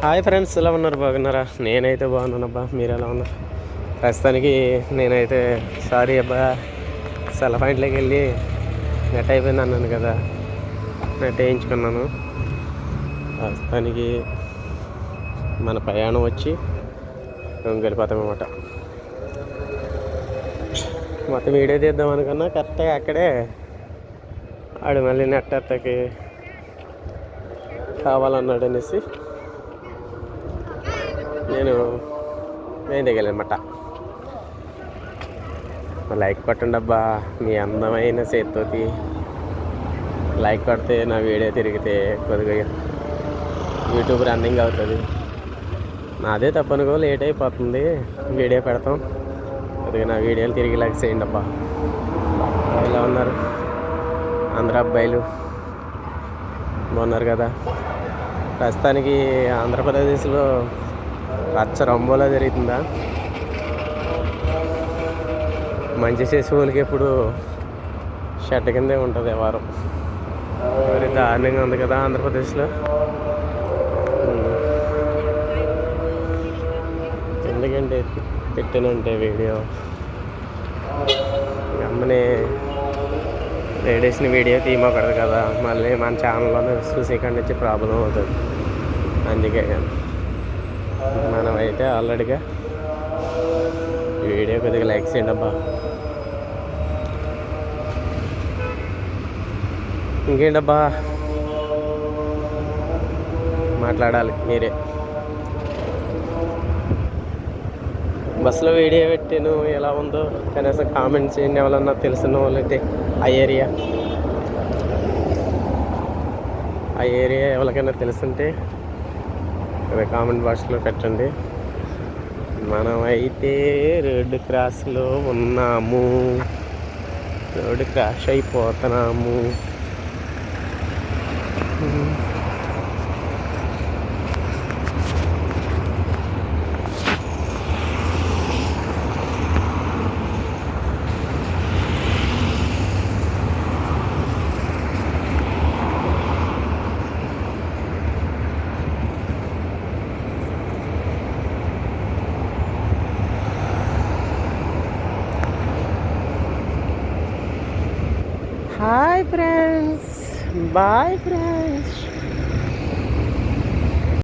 Hi friends, ఎలా ఉన్నారు? బాగున్నారా? నేనైతే బాగున్నానబ్బా. మీరు ఎలా ఉన్నారు? ప్రస్తుతానికి నేనైతే సారీ అబ్బా, సెల్ పాయింట్లోకి వెళ్ళి నెట్ అయిపోయింది అన్నాను కదా, నెట్ వేయించుకున్నాను. ప్రస్తుతానికి మన ప్రయాణం వచ్చి వెళ్ళిపోతాం అన్నమాట. మొత్తం వీడియో తీద్దాం అనుకున్నా, కరెక్ట్గా అక్కడే ఆడు మళ్ళీ నెట్ అత్తకి కావాలన్నాడు అనేసి నేను దిగాలన్నమాట. లైక్ కొట్టండి అబ్బా, మీ అందమైన చేతితోటి లైక్ కొడితే నా వీడియో తిరిగితే కొద్దిగా యూట్యూబ్ రన్నింగ్ అవుతుంది. నాదే తప్పనుకో, లేట్ అయిపోతుంది వీడియో పెడతాం. కొద్దిగా నా వీడియోలు తిరిగి లైక్ చేయండి అబ్బా. ఎలా ఉన్నారు అందరు అబ్బాయిలు? బాగున్నారు కదా? ప్రస్తుతానికి ఆంధ్రప్రదేశ్లో రచ్చ రంబోలా జరుగుతుందా? మంచి చేసే వాళ్ళకి ఎప్పుడు షెడ్ కిందే ఉంటుంది వారం. మరి దారుణంగా ఉంది కదా ఆంధ్రప్రదేశ్లో. ఎందుకంటే పెట్టానంటే వీడియో అమ్మని లేడీస్ని వీడియో తీయమకూడదు కదా, మళ్ళీ మన ఛానల్లోనే చూసి ఇక్కడి నుంచి ప్రాబ్లం అవుతుంది. అందుకే మనమైతే ఆల్రెడీగా వీడియో కొద్దిగా లైక్ చేయండి అబ్బా. ఇంకేంటబ్బా మాట్లాడాలి మీరే. బస్సులో వీడియో పెట్టాను, ఎలా ఉందో కనీసం కామెంట్ చేయండి. ఎవరన్నా తెలిసిన వాళ్ళైతే ఆ ఏరియా ఎవరికైనా తెలుసుంటే కామెంట్ బాక్స్లో పెట్టండి. మనమైతే రోడ్డు క్రాస్లో ఉన్నాము, రోడ్డు క్రాష్ అయిపోతున్నాము. Hi friends, bye friends.